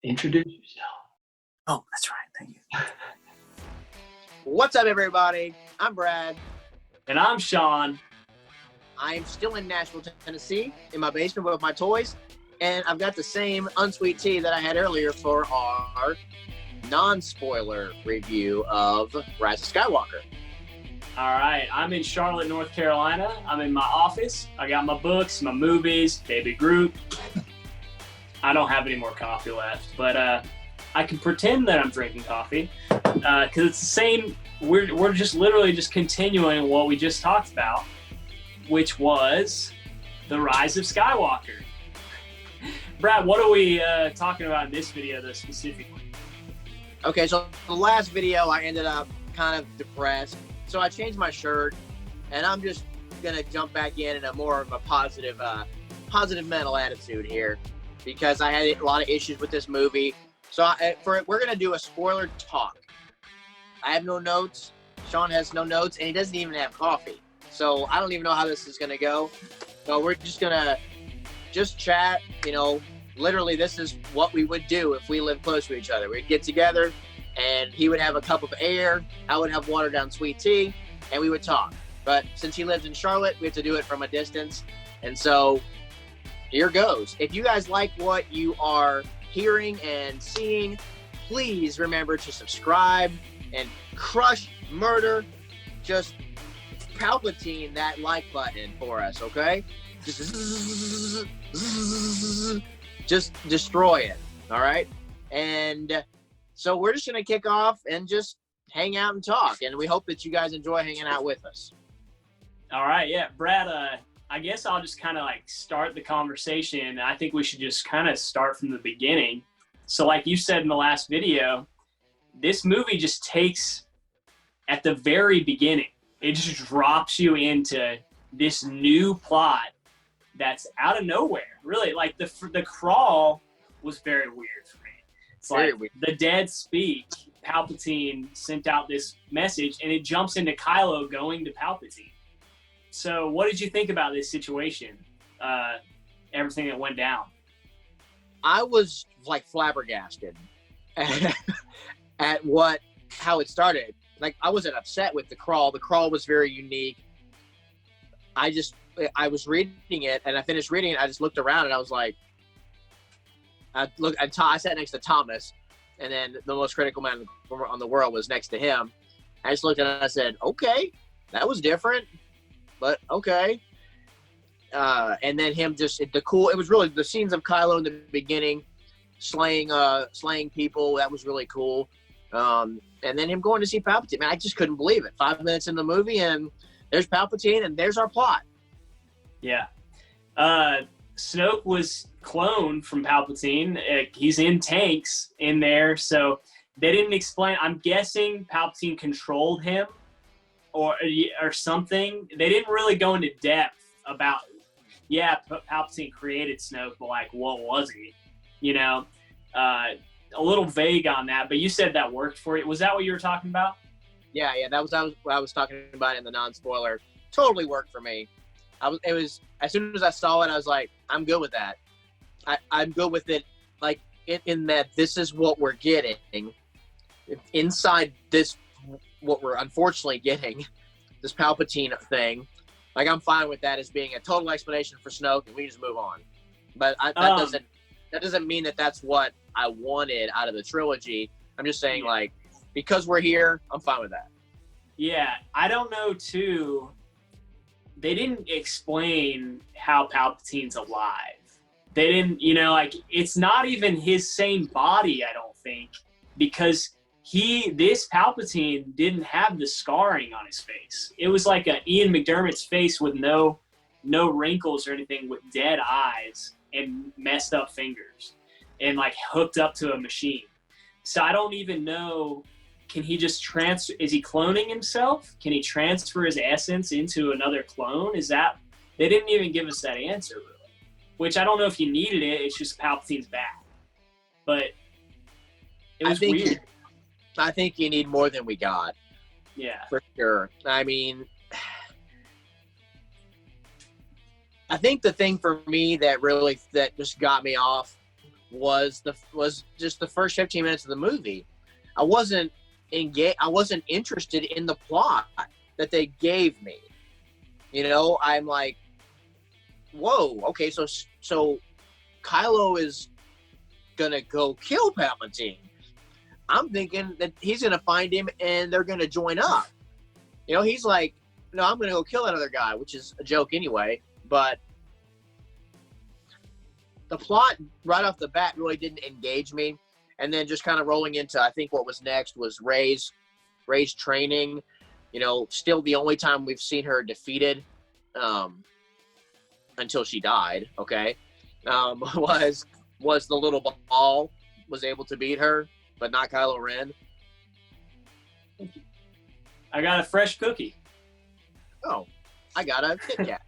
Introduce yourself. Oh, that's right. Thank you. What's up, everybody? I'm Brad. And I'm Sean. I am still in Nashville, Tennessee, in my basement with my toys, and I've got the same unsweet tea that I had earlier for our non-spoiler review of Rise of Skywalker. All right. I'm in Charlotte, North Carolina. I'm in my office. I got my books, my movies, Baby Groot. I don't have any more coffee left, but I can pretend that I'm drinking coffee because it's the same. We're just literally just continuing what we just talked about, which was the Rise of Skywalker. Brad, what are we talking about in this video, though, specifically? Okay, so the last video, I ended up kind of depressed, so I changed my shirt, and I'm just gonna jump back in a more of a positive mental attitude here, because I had a lot of issues with this movie. So we're gonna do a spoiler talk. I have no notes. Sean has no notes, and he doesn't even have coffee. So I don't even know how this is gonna go. So we're just gonna chat. You know, literally, this is what we would do if we lived close to each other. We'd get together, and he would have a cup of air. I would have watered down sweet tea, and we would talk. But since he lives in Charlotte, we have to do it from a distance. And so here goes. If you guys like what you are hearing and seeing, please remember to subscribe and murder, just Palpatine that like button for us, okay? Just destroy it, all right? And so we're just gonna kick off and just hang out and talk, and we hope that you guys enjoy hanging out with us. All right, yeah, Brad, I guess I'll just kind of like start the conversation. I think we should just kind of start from the beginning. So like you said in the last video, this movie just takes at the very beginning, it just drops you into this new plot that's out of nowhere. Really, like the crawl was very weird for me. It's like the dead speak. Palpatine sent out this message, and it jumps into Kylo going to Palpatine. So what did you think about this situation? Everything that went down? I was like flabbergasted at how it started. Like, I wasn't upset with the crawl. The crawl was very unique. I was reading it, and I finished reading it. I just looked around, and I was like, I sat next to Thomas, and then the most critical man on the world was next to him. I just looked at it, and I said, okay, that was different. But okay. And then him it was really the scenes of Kylo in the beginning, slaying people. That was really cool. And then him going to see Palpatine. Man, I just couldn't believe it. 5 minutes in the movie, and there's Palpatine, and there's our plot. Yeah. Snoke was cloned from Palpatine. He's in tanks in there, so they didn't explain. I'm guessing Palpatine controlled him. Or something. They didn't really go into depth about, Palpatine created Snoke, but like, what was he? You know, a little vague on that. But you said that worked for you. Was that what you were talking about? Yeah, that was what I was talking about in the non-spoiler. Totally worked for me. It was as soon as I saw it, I was like, I'm good with that. I'm good with it. Like in that this is what we're getting inside this. What we're unfortunately getting, this Palpatine thing, like I'm fine with that as being a total explanation for Snoke, and we just move on. But that doesn't mean that that's what I wanted out of the trilogy. I'm just saying, like, because we're here, I'm fine with that. Yeah, I don't know too. They didn't explain how Palpatine's alive. They didn't, like it's not even his same body. I don't think, because this Palpatine didn't have the scarring on his face. It was like a Ian McDermott's face with no wrinkles or anything, with dead eyes and messed up fingers and like hooked up to a machine. So I don't even know, can he just is he cloning himself? Can he transfer his essence into another clone? They didn't even give us that answer really, which I don't know if you needed it. It's just Palpatine's back. But it was weird. I think you need more than we got. Yeah. For sure. I mean, I think the thing for me that just got me off was just the first 15 minutes of the movie. I wasn't engaged. I wasn't interested in the plot that they gave me. You know, I'm like, whoa, okay, so Kylo is gonna go kill Palpatine. I'm thinking that he's gonna find him and they're gonna join up. You know, he's like, no, I'm gonna go kill that other guy, which is a joke anyway. But the plot right off the bat really didn't engage me. And then just kind of rolling into, I think what was next was Rey's training. You know, still the only time we've seen her defeated, until she died. Okay, was the little ball was able to beat her, but not Kylo Ren. I got a fresh cookie. Oh, I got a Kit Kat.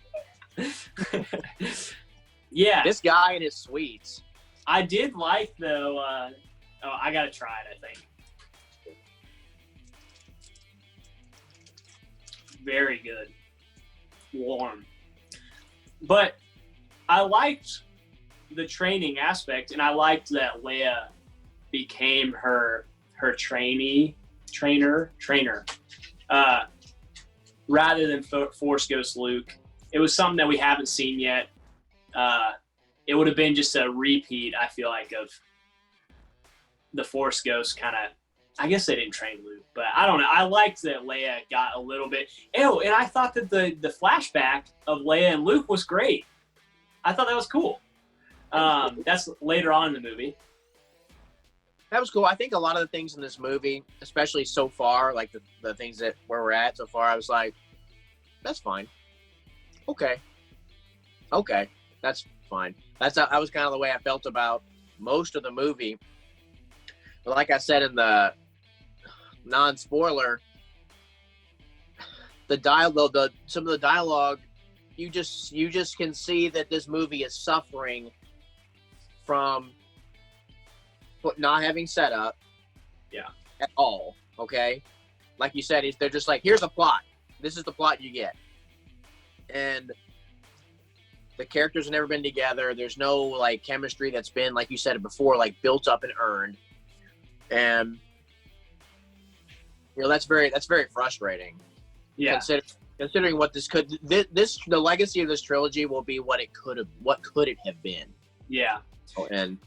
Yeah. This guy and his sweets. I did like, though, I got to try it, I think. Very good. Warm. But I liked the training aspect, and I liked that Leia became her trainer, rather than Force Ghost Luke. It was something that we haven't seen yet. It would have been just a repeat, I feel like, of the Force Ghost kind of. I guess they didn't train Luke, but I don't know. I liked that Leia got a little bit. Oh, and I thought that the flashback of Leia and Luke was great. I thought that was cool. That's later on in the movie. That was cool. I think a lot of the things in this movie, especially so far, like the things that where we're at so far, I was like, that's fine. Okay, that's fine. That was kind of the way I felt about most of the movie. But like I said in the non-spoiler, some of the dialogue, you just can see that this movie is suffering from not having setup, at all. Okay, like you said, they're just like, here's a plot. This is the plot you get, and the characters have never been together. There's no like chemistry that's been, like you said before, like built up and earned, and you know that's very frustrating. Yeah. Considering what the legacy of this trilogy will be what could it have been. Yeah. And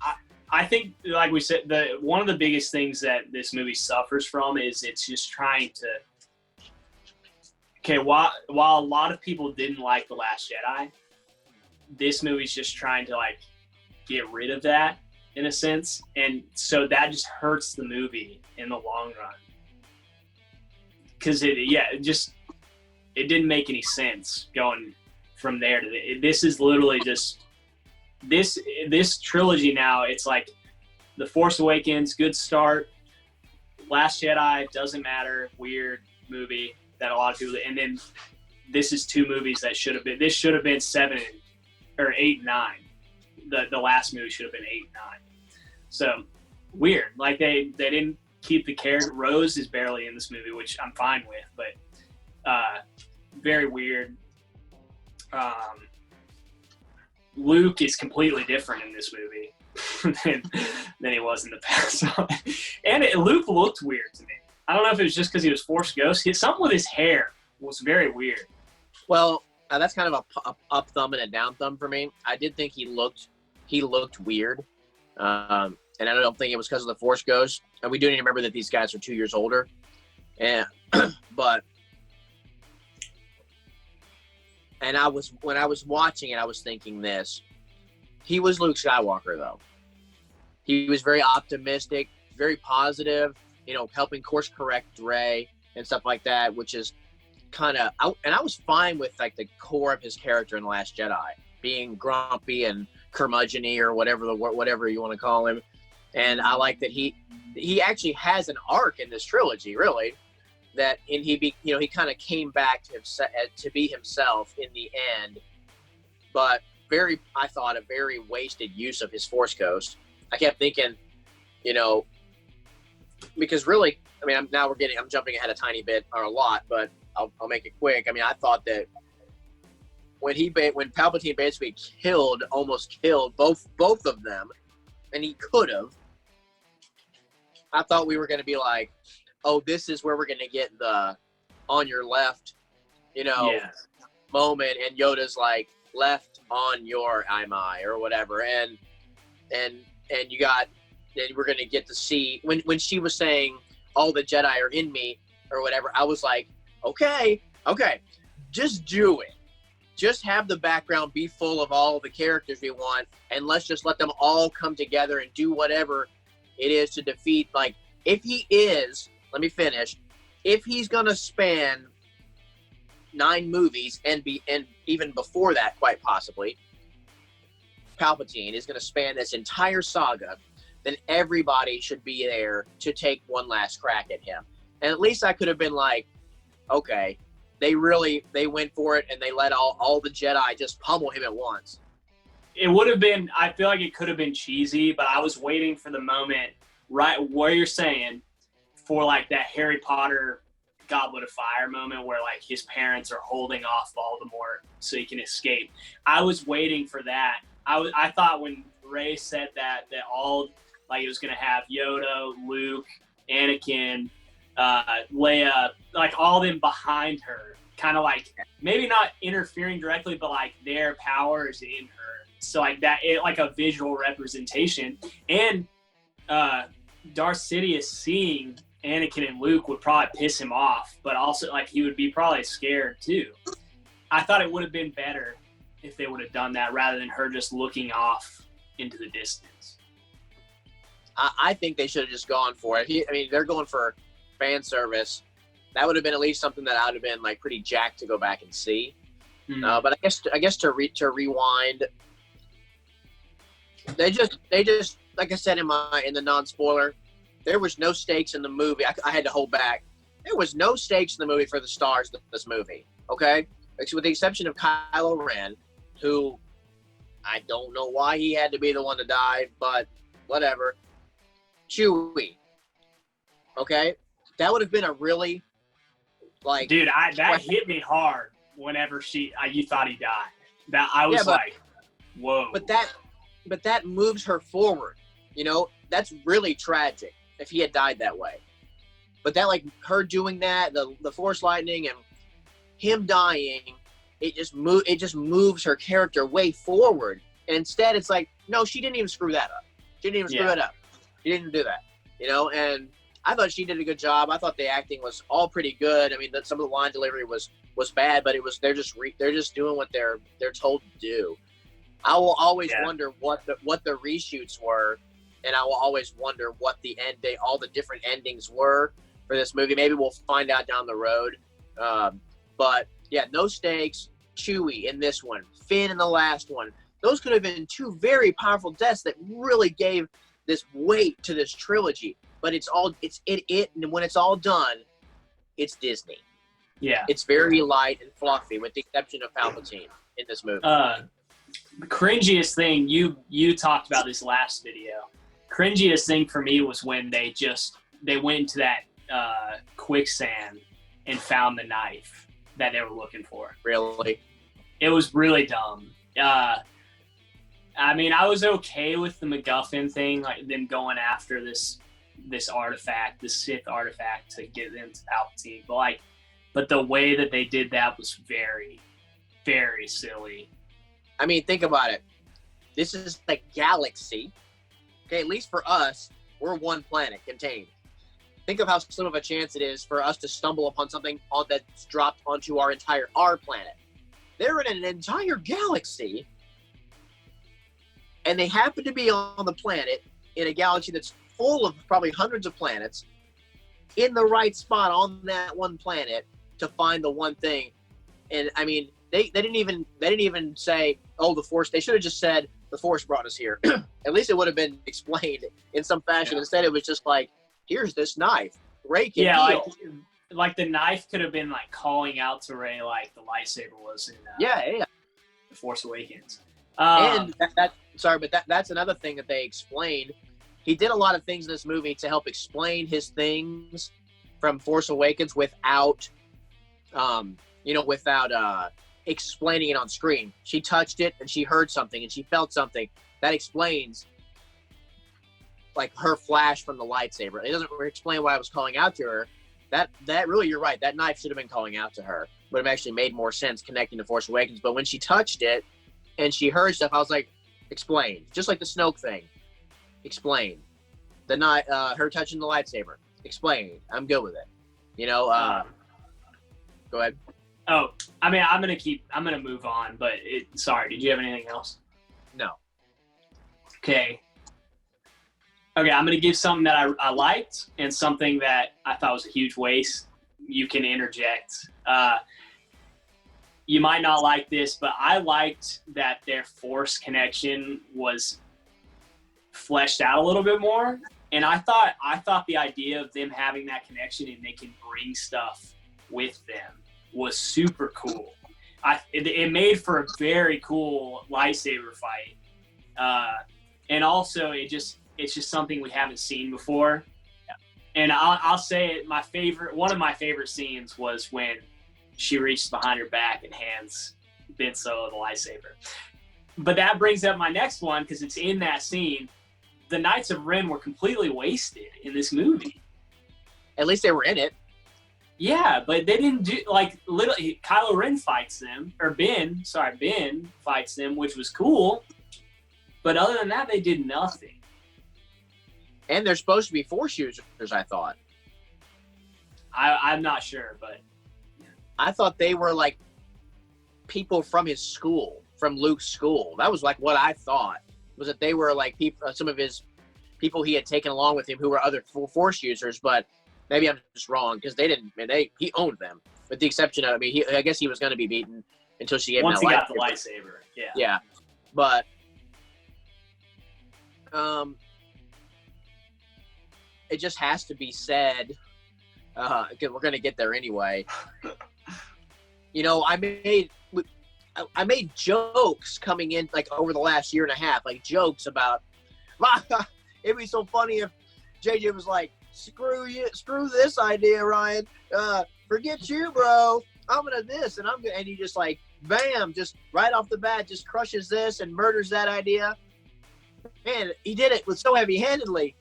I think, like we said, one of the biggest things that this movie suffers from is it's just trying to. Okay, while a lot of people didn't like The Last Jedi, this movie's just trying to like get rid of that in a sense, and so that just hurts the movie in the long run. Because it didn't make any sense going from there to this is literally just this trilogy now. It's like The Force Awakens, good start. Last Jedi, doesn't matter, weird movie that a lot of people. And then this is two movies that should have been 7 or 8 and 9. The last movie should have been 8 and 9. So weird. Like they didn't keep the character. Rose is barely in this movie, which I'm fine with, but very weird. Luke is completely different in this movie than he was in the past. And Luke looked weird to me. I don't know if it was just because he was Force Ghost. Something with his hair was very weird. Well, that's kind of a up thumb and a down thumb for me. I did think he looked weird. And I don't think it was because of the Force Ghost. And we do need to remember that these guys are 2 years older. And when I was watching it, I was thinking this. He was Luke Skywalker, though. He was very optimistic, very positive, helping course correct Rey and stuff like that, which is kind of, and I was fine with like the core of his character in The Last Jedi, being grumpy and curmudgeon-y or whatever you want to call him. And I like that he actually has an arc in this trilogy, really, that he kind of came back to be himself in the end, but I thought a very wasted use of his Force Ghost. I kept thinking, because really, I mean, I'm jumping ahead a tiny bit or a lot, but I'll make it quick. I mean, I thought that when Palpatine basically almost killed both of them, and he could have. I thought we were going to be like, oh, this is where we're going to get the on your left, moment, and Yoda's like, left on your I or whatever, and you got, and we're going to get to see when she was saying all the Jedi are in me or whatever. I was like, okay, just do it. Just have the background be full of all the characters we want, and let's just let them all come together and do whatever it is to defeat. Like, if he is, let me finish, if he's gonna span 9 movies and even before that, quite possibly, Palpatine is gonna span this entire saga, then everybody should be there to take one last crack at him. And at least I could have been like, okay, they went for it, and they let all the Jedi just pummel him at once. It would have been, I feel like it could have been cheesy, but I was waiting for the moment, right where you're saying, for like that Harry Potter Goblet of Fire moment where like his parents are holding off Voldemort so he can escape. I was waiting for that. I thought when Rey said that all, like, it was going to have Yoda, Luke, Anakin, Leia, like all them behind her, kind of like maybe not interfering directly, but like their power is in her. So like that, like a visual representation. And Darth Sidious seeing Anakin and Luke would probably piss him off, but also like he would be probably scared too. I thought it would have been better if they would have done that rather than her just looking off into the distance. I think they should have just gone for it. I mean, they're going for fan service. That would have been at least something that I would have been like pretty jacked to go back and see. But I guess to rewind, they just like I said in the non-spoiler, there was no stakes in the movie. I had to hold back. There was no stakes in the movie for the stars of this movie. Okay, with the exception of Kylo Ren, who I don't know why he had to be the one to die, but whatever. Chewie. Okay, that would have been a really, like, dude, that hit me hard whenever you thought he died. That I was like, whoa. But that moves her forward. That's really tragic if he had died that way. But that, like, her doing that, the Force lightning and him dying, it just moves her character way forward. And instead, it's like, no, she didn't even screw that up. She didn't even screw it up. She didn't do that. And I thought she did a good job. I thought the acting was all pretty good. I mean, some of the line delivery was bad, but they're just doing what they're told to do. I will always wonder what the reshoots were, and I will always wonder what all the different endings were for this movie. Maybe we'll find out down the road. But yeah, no stakes. Chewie in this one, Finn in the last one. Those could have been 2 very powerful deaths that really gave this weight to this trilogy. But and when it's all done, it's Disney. Yeah. It's very light and fluffy, with the exception of Palpatine in this movie. The cringiest thing, you talked about this last video. Cringiest thing for me was when they went into that quicksand and found the knife that they were looking for. Really? It was really dumb. I mean, I was okay with the MacGuffin thing, like them going after this artifact, this Sith artifact, to get them to Palpatine. But the way that they did that was very, very silly. I mean, think about it. This is the galaxy. Okay, at least for us, we're one planet contained. Think of how slim of a chance it is for us to stumble upon something that's dropped onto our planet. They're in an entire galaxy, and they happen to be on the planet in a galaxy that's full of probably hundreds of planets, in the right spot on that one planet to find the one thing. And I mean, they didn't even say, oh, the Force. They should have just said, the Force brought us here. At least it would have been explained in some fashion. Yeah. Instead, it was just like, here's this knife. Rey can heal. Like the knife could have been like calling out to Rey like the lightsaber was in The Force Awakens. And that's another thing that they explained. He did a lot of things in this movie to help explain his things from Force Awakens without explaining it on screen. She touched it and she heard something and she felt something. That explains like her flash from the lightsaber. It doesn't explain why I was calling out to her. That really, you're right. That knife should have been calling out to her. Would have actually made more sense connecting to Force Awakens. But when she touched it and she heard stuff, I was like, explain. Just like the Snoke thing. Explain. The knife, her touching the lightsaber. Explain. I'm good with it. You know, go ahead. Oh, I mean, I'm gonna move on, but sorry, did you have anything else? No. Okay. Okay, I'm gonna give something that I liked and something that I thought was a huge waste. You can interject. You might not like this, but I liked that their Force connection was fleshed out a little bit more. And I thought the idea of them having that connection and they can bring stuff with them was super cool. It made for a very cool lightsaber fight. And also it's just something we haven't seen before. And I'll say it, one of my favorite scenes was when she reaches behind her back and hands Ben Solo the lightsaber. But that brings up my next one, because it's in that scene. The Knights of Ren were completely wasted in this movie. At least they were in it. Yeah, but they didn't do, like, literally, Kylo Ren fights them, or Ben fights them, which was cool. But other than that, they did nothing. And they're supposed to be Force users, I thought. I'm not sure, but I thought they were like people from his school, from Luke's school. That was like what I thought, was that they were like people, some of his people he had taken along with him who were other Force users. But maybe I'm just wrong, because he owned them, with the exception of, I guess he was going to be beaten until she gave him that lightsaber. Once he got the lightsaber, yeah. Yeah, but it just has to be said, because we're going to get there anyway. You know, I made jokes coming in, like, over the last year and a half, like jokes about, it'd be so funny if JJ was like, screw this idea, Ryan. Forget you, bro. I'm gonna this, and he just like, bam, just right off the bat, just crushes this and murders that idea. Man, he did it with so heavy-handedly.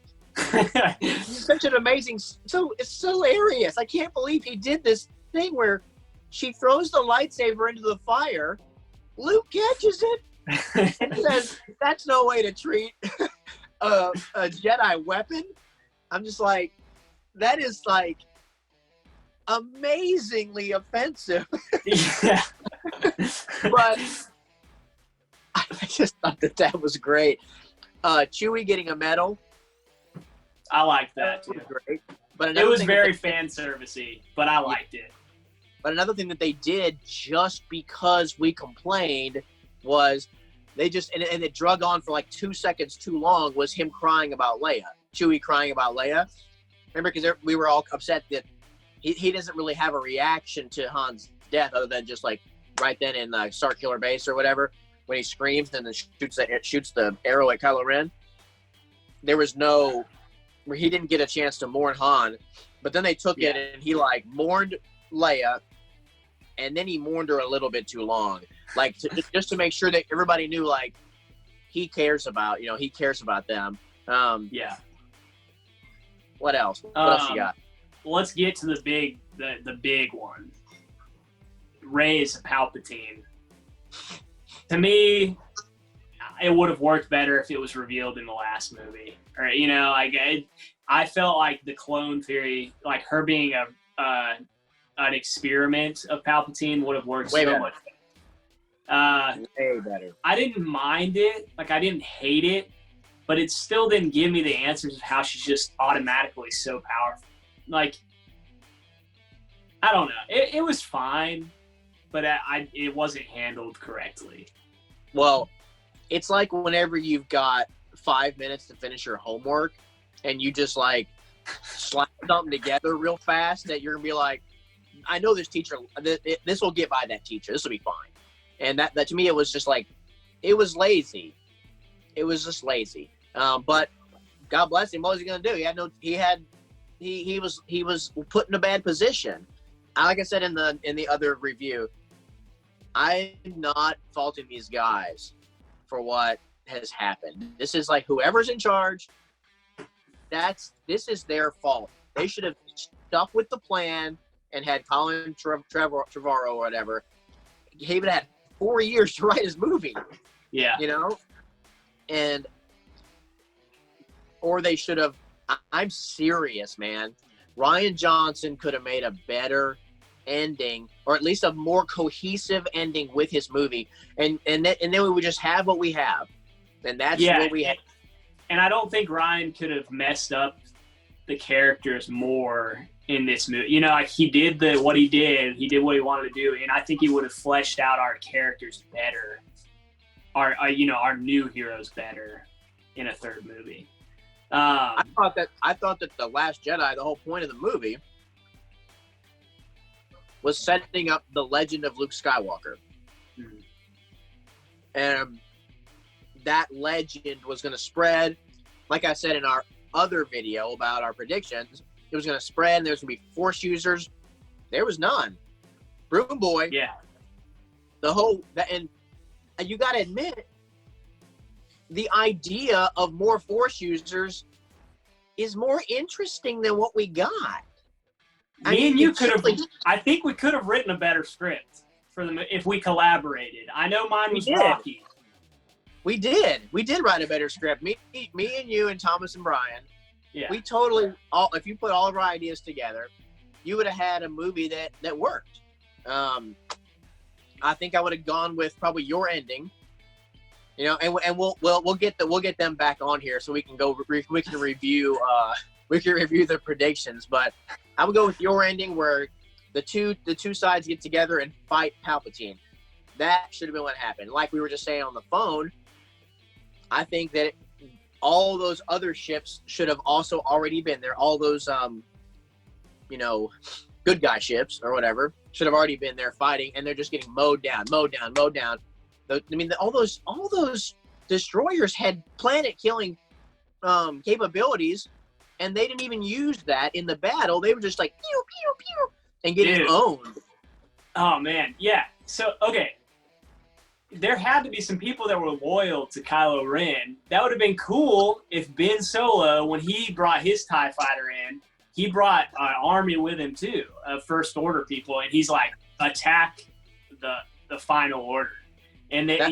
He's such an amazing, it's hilarious. I can't believe he did this thing where she throws the lightsaber into the fire. Luke catches it and says, "That's no way to treat a Jedi weapon." I'm just like, that is like amazingly offensive. Yeah. But I just thought that was great. Chewie getting a medal. I liked that too. Great. But it was very fan servicey, but I liked it. But another thing that they did, just because we complained, was they just, and it drug on for like 2 seconds too long, was him crying about Leia. Chewie crying about Leia. Remember, because we were all upset that he doesn't really have a reaction to Han's death, other than just like right then in Starkiller Base or whatever, when he screams and then shoots the arrow at Kylo Ren. There was no, where he didn't get a chance to mourn Han, but then they took it and he like mourned Leia, and then he mourned her a little bit too long, like just to make sure that everybody knew, like, he cares about them. Yeah. What else? What else you got? Let's get to the big one. Rey's Palpatine. To me, it would have worked better if it was revealed in the last movie. Or, you know, like I felt like the clone theory, like her being an experiment of Palpatine, would have worked Way so better. much better. Way better. I didn't mind it. Like, I didn't hate it, but it still didn't give me the answers of how she's just automatically so powerful. Like, I don't know. It was fine, but it wasn't handled correctly. Well, it's like whenever you've got 5 minutes to finish your homework and you just like slap something together real fast that you're gonna be like, I know this teacher, this will get by that teacher. This will be fine. And that to me, it was just like, it was lazy. It was just lazy. But God bless him. What was he gonna do? He was put in a bad position. Like I said in the other review, I'm not faulting these guys for what has happened. This is like, whoever's in charge, this is their fault. They should have stuck with the plan and had Colin Trevorrow or whatever. He even had 4 years to write his movie. Yeah. You know? Or they should have, I'm serious, man. Rian Johnson could have made a better ending, or at least a more cohesive ending with his movie. And then we would just have what we have. And that's what we have. And I don't think Ryan could have messed up the characters more in this movie. You know, like he did what he did what he wanted to do, and I think he would have fleshed out our characters better, our new heroes better in a third movie. I thought that The Last Jedi, the whole point of the movie, was setting up the legend of Luke Skywalker. Mm-hmm. And that legend was going to spread. Like I said in our other video about our predictions, it was going to spread, and there's going to be Force users. There was none. Broom Boy. Yeah. And you got to admit, the idea of more Force users is more interesting than what we got. I think we could have written a better script for them if we collaborated. I know mine was rocky. We did write a better script. Me and you and Thomas and Brian. Yeah. We totally, if you put all of our ideas together, you would have had a movie that worked. I think I would have gone with probably your ending. You know, and we'll get them back on here so we can review the predictions. But I would go with your ending where the two sides get together and fight Palpatine. That should have been what happened. Like we were just saying on the phone, I think that all those other ships should have also already been there. All those good guy ships or whatever should have already been there fighting, and they're just getting mowed down. All those destroyers had planet-killing capabilities, and they didn't even use that in the battle. They were just like pew pew pew and getting owned. Oh man, yeah. So okay, there had to be some people that were loyal to Kylo Ren. That would have been cool if Ben Solo, when he brought his TIE fighter in, he brought an army with him too, of First Order people, and he's like, attack the Final Order. And that's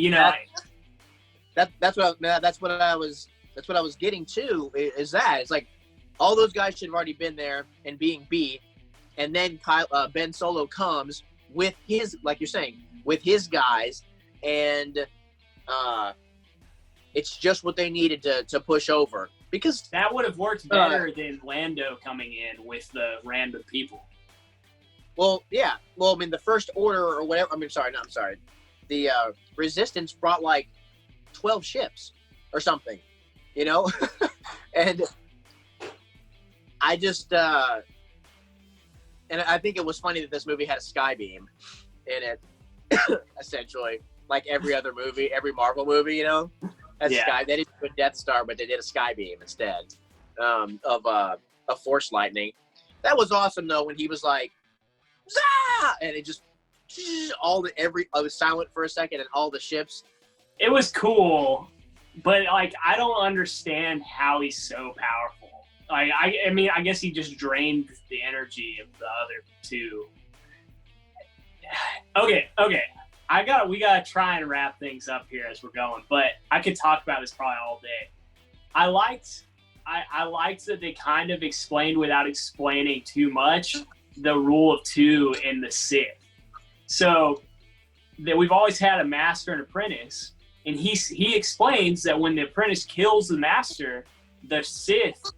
what I was getting to. Is that it's like all those guys should have already been there and being beat, and then Ben Solo comes with his, like you're saying, with his guys, and it's just what they needed to push over, because that would have worked better than Lando coming in with the random people. Well, yeah. Well, I mean, the First Order or whatever. I'm sorry. The Resistance brought like 12 ships or something, you know? And I just, and I think it was funny that this movie had a sky beam in it, essentially. Like every other movie, every Marvel movie, you know? Sky. They didn't do a Death Star, but they did a sky beam instead of a Force lightning. That was awesome, though, when he was like, Zah! And it just I was silent for a second, and all the ships. It was cool, but like I don't understand how he's so powerful. Like I mean, I guess he just drained the energy of the other two. Okay. We gotta try and wrap things up here as we're going, but I could talk about this probably all day. I liked that they kind of explained without explaining too much the rule of two in the Sith. So that we've always had a master and apprentice, and he explains that when the apprentice kills the master, the Sith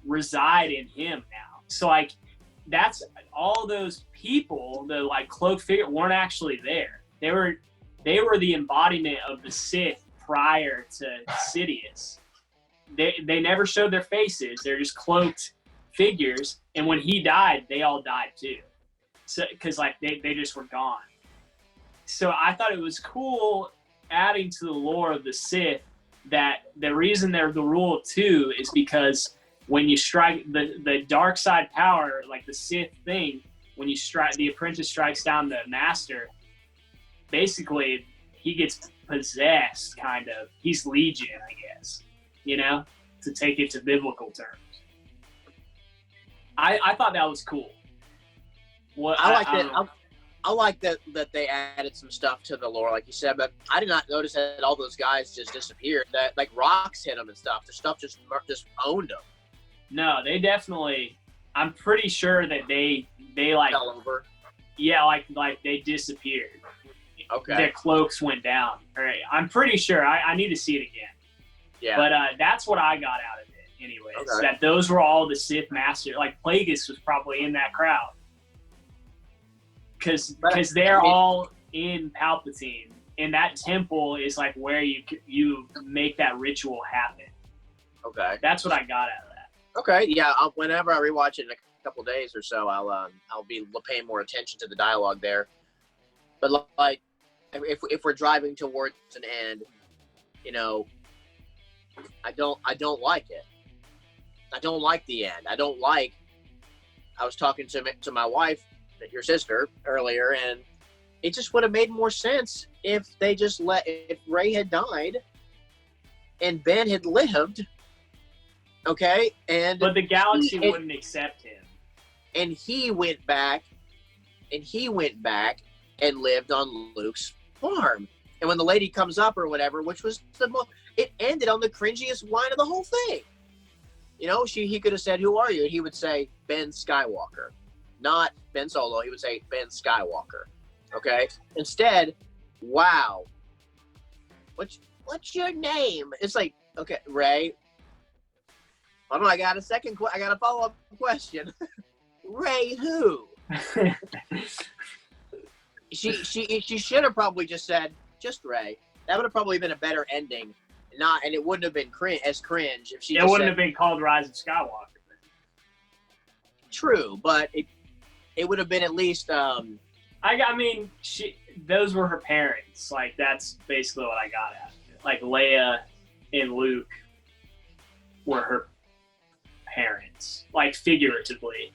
reside in him now. So like that's all those people, the like cloaked figure, weren't actually there. They were the embodiment of the Sith prior to Sidious. They never showed their faces. They're just cloaked figures. And when he died, they all died too. So, because like they just were gone. So I thought it was cool adding to the lore of the Sith that the reason they're the rule of two is because when you strike the dark side power, like the Sith thing, when you strike, the apprentice strikes down the master, basically he gets possessed, kind of. He's Legion, I guess, you know, to take it to biblical terms. I thought that was cool. What I like that. I like that they added some stuff to the lore, like you said, but I did not notice that all those guys just disappeared. That like rocks hit them and stuff. The stuff just owned them. No, they definitely. I'm pretty sure that they like fell over. Yeah, like they disappeared. Okay. Their cloaks went down. All right, I'm pretty sure. I need to see it again. Yeah. But that's what I got out of it, anyways. Okay. That those were all the Sith masters. Like Plagueis was probably in that crowd. Because they're all in Palpatine, and that temple is like where you make that ritual happen. Okay, that's what I got out of that. Okay, yeah. Whenever I rewatch it in a couple days or so, I'll be paying more attention to the dialogue there. But like, if we're driving towards an end, you know, I don't like it. I don't like the end. I was talking to my wife, your sister, earlier, and it just would have made more sense if they just if Rey had died and Ben had lived, okay, but the galaxy wouldn't accept him, and he went back and lived on Luke's farm, and when the lady comes up or whatever, which was it ended on the cringiest line of the whole thing. You know, he could have said, "Who are you?" and he would say, "Ben Skywalker." Not Ben Solo, he would say Ben Skywalker. Okay? Instead, wow. What's your name? It's like, okay, Rey. Hold on, I got a follow-up question. Rey who? she should have probably just said, just Rey. That would have probably been a better ending. And it wouldn't have been cringe if she. It wouldn't have been called Rise of Skywalker. True, but it would have been at least. I mean, those were her parents. Like that's basically what I got at. Like Leia and Luke were her parents, like figuratively.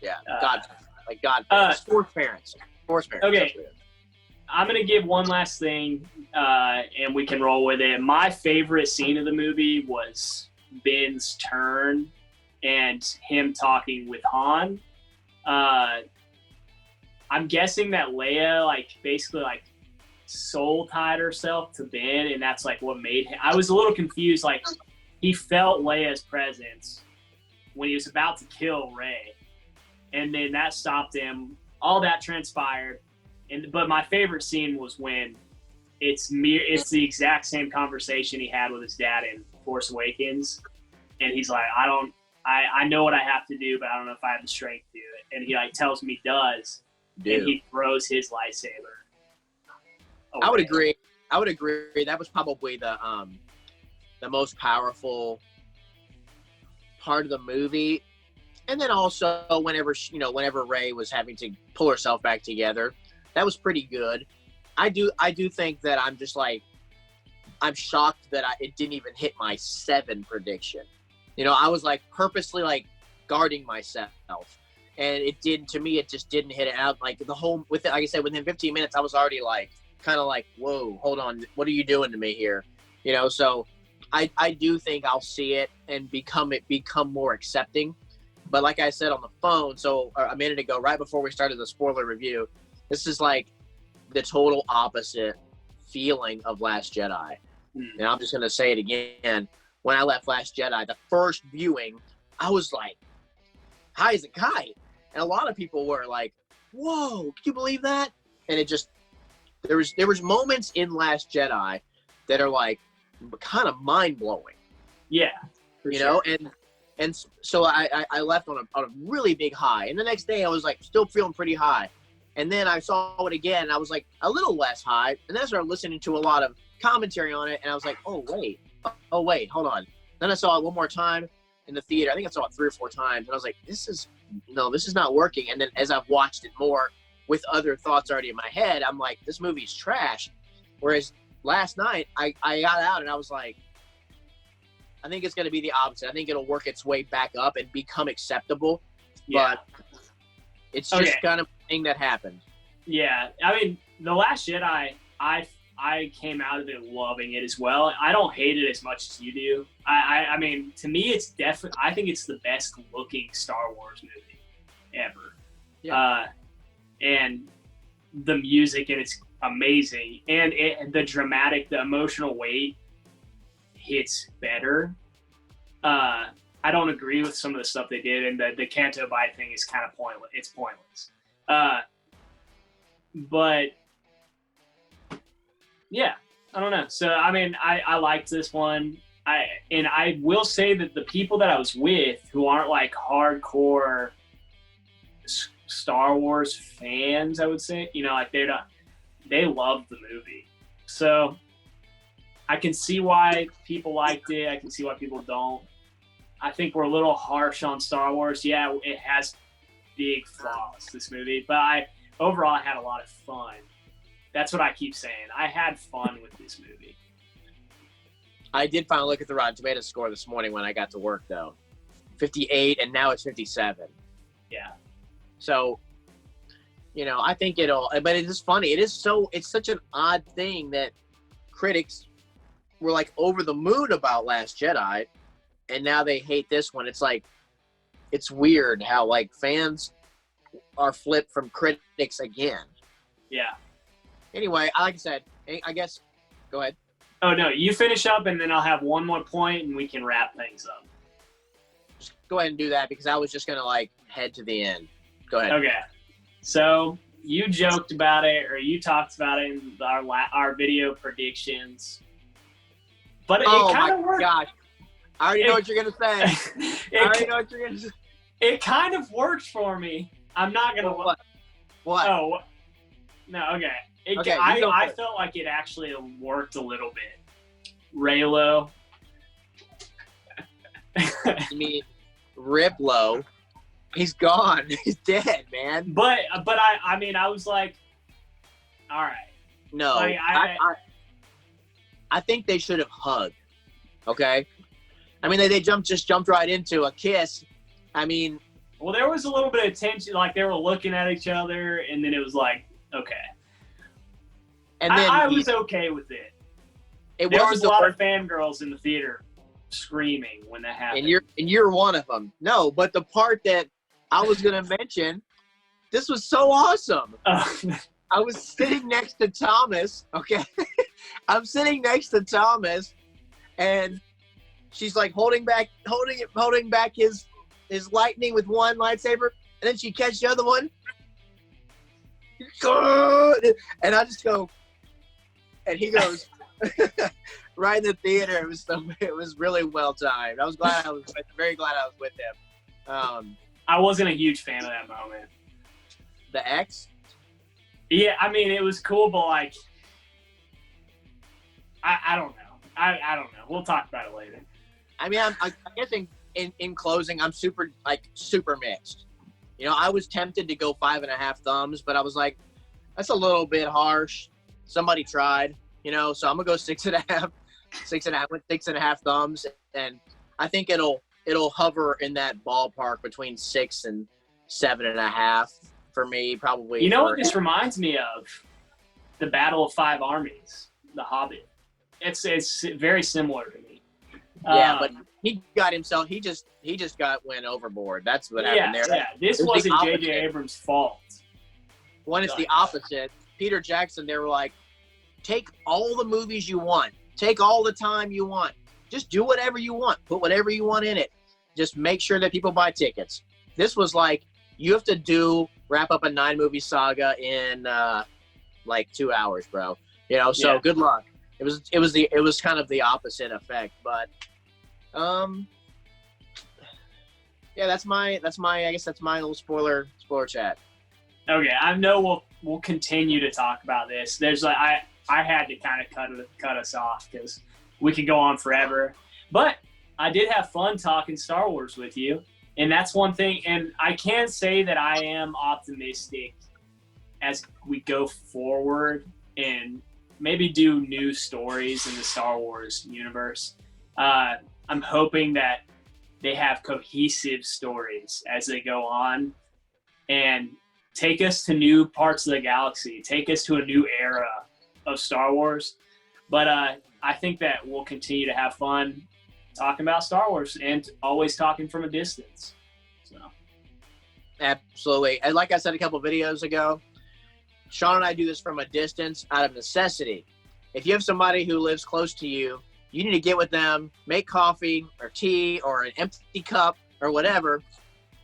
Yeah, God, Force parents. Okay, I'm gonna give one last thing, and we can roll with it. My favorite scene of the movie was Ben's turn and him talking with Han. I'm guessing that Leia basically soul tied herself to Ben, and that's like what made him. I was a little confused. Like he felt Leia's presence when he was about to kill Rey, and then that stopped him. All that transpired, but my favorite scene was when it's the exact same conversation he had with his dad in Force Awakens, and he's like, I know what I have to do, but I don't know if I have the strength to do it. And he tells me he does. Dude. And he throws his lightsaber away. I would agree. That was probably the most powerful part of the movie. And then also whenever Rey was having to pull herself back together, that was pretty good. I do think that I'm shocked that it didn't even hit my 7 prediction. You know, I was purposely guarding myself, and it just didn't hit it out. Like I said, within 15 minutes, I was already whoa, hold on, what are you doing to me here? You know, so I do think I'll see it and become more accepting. But like I said on the phone, a minute ago, right before we started the spoiler review, this is the total opposite feeling of Last Jedi. And I'm just gonna say it again. When I left Last Jedi, the first viewing, I was high as a kite. And a lot of people were like, whoa, can you believe that? And it just, there was moments in Last Jedi that are kind of mind-blowing. Yeah. You know, and so I left on a really big high. And the next day I was still feeling pretty high. And then I saw it again and I was a little less high. And then I started listening to a lot of commentary on it and I was oh wait, hold on. Then I saw it one more time in the theater. I think I saw it 3 or 4 times, and I was like, this is not working. And then as I've watched it more with other thoughts already in my head, I'm like, this movie's trash. Whereas last night I got out and I was like, I think it's going to be the opposite. I think it'll work its way back up and become acceptable. Yeah. But it's just kind of a thing that happened. Yeah. I mean, The Last Jedi, I came out of it loving it as well. I don't hate it as much as you do. I mean, to me, it's definitely. I think it's the best looking Star Wars movie ever. Yeah. And the music and it's amazing, and the emotional weight hits better. I don't agree with some of the stuff they did, and the Canto Bight thing is kind of pointless. It's pointless. But yeah, I don't know. So I mean, I liked this one. I will say that the people that I was with who aren't like hardcore Star Wars fans, I would say, like they loved the movie. So I can see why people liked it. I can see why people don't. I think we're a little harsh on Star Wars. Yeah, it has big flaws, this movie, but overall I had a lot of fun. That's what I keep saying. I had fun with this movie. I did finally look at the Rotten Tomatoes score this morning when I got to work, though. 58, and now it's 57. Yeah. So, I think but it is funny. It's such an odd thing that critics were like over the moon about Last Jedi, and now they hate this one. It's like, it's weird how like fans are flipped from critics again. Yeah. Anyway, like I said, I guess, go ahead. Oh, no, you finish up, and then I'll have one more point, and we can wrap things up. Just go ahead and do that, because I was just going to, like, head to the end. Go ahead. Okay. So you joked about it, or you talked about it in our video predictions. But it kind of worked. Gosh. I already know what you're going to say. I already know what you're going to say. It kind of worked for me. I'm not going to... What? Oh, no, okay. I felt like it actually worked a little bit. Raylo. You mean Riplo? He's gone. He's dead, man. But I mean, I was like, all right. No, like, I think they should have hugged. Okay. I mean, they just jumped right into a kiss. I mean, well, there was a little bit of tension, like they were looking at each other, and then it was like, okay. And then I was okay with it. There was a lot of fangirls in the theater screaming when that happened. And you're one of them. No, but the part that I was going to mention, this was so awesome. I was sitting next to Thomas, okay? I'm sitting next to Thomas, and she's like holding back his lightning with one lightsaber, and then she catches the other one. Good. And I just go, and he goes right in the theater. It was really well timed. I was very glad I was with him. I wasn't a huge fan of that moment. The X? Yeah, I mean, it was cool, but like, I don't know. I don't know. We'll talk about it later. I mean, I guess in closing, I'm super mixed. I was tempted to go 5.5 thumbs, but I was like, that's a little bit harsh. Somebody tried, so I'm gonna go 6.5, 6.5 thumbs, and I think it'll hover in that ballpark between 6 and 7.5 for me, probably. You know what this reminds me of? The Battle of Five Armies, The Hobbit. It's very similar to me. Yeah, but he got himself. He just went overboard. That's what happened there. Yeah, this wasn't J.J. Abrams' fault. When it's the opposite, Peter Jackson, they were like, take all the movies you want. Take all the time you want. Just do whatever you want. Put whatever you want in it. Just make sure that people buy tickets. This was like, you have to wrap up a 9-movie saga in like 2 hours, bro. So good luck. It was kind of the opposite effect, but yeah, that's my little spoiler chat. Okay, I know we'll continue to talk about this. There's like I had to kind of cut us off because we could go on forever. But I did have fun talking Star Wars with you, and that's one thing. And I can say that I am optimistic as we go forward and maybe do new stories in the Star Wars universe. I'm hoping that they have cohesive stories as they go on and take us to new parts of the galaxy, take us to a new era of Star Wars. But I think that we'll continue to have fun talking about Star Wars and always talking from a distance. So. Absolutely. And like I said a couple videos ago, Sean and I do this from a distance out of necessity. If you have somebody who lives close to you, you need to get with them, make coffee or tea or an empty cup or whatever,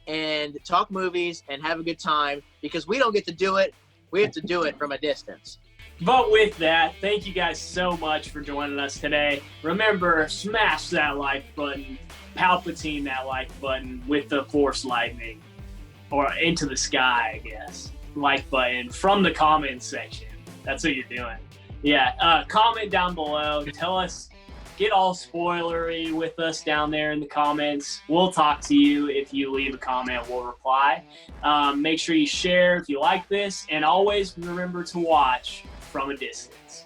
and talk movies and have a good time, because we don't get to do it. We have to do it from a distance. But with that, thank you guys so much for joining us today. Remember, smash that like button, Palpatine that like button with the Force lightning, or into the sky, I guess. Like button from the comments section. That's what you're doing. Yeah, comment down below. Tell us, get all spoilery with us down there in the comments. We'll talk to you. If you leave a comment, we'll reply. Make sure you share if you like this, and always remember to watch from a distance.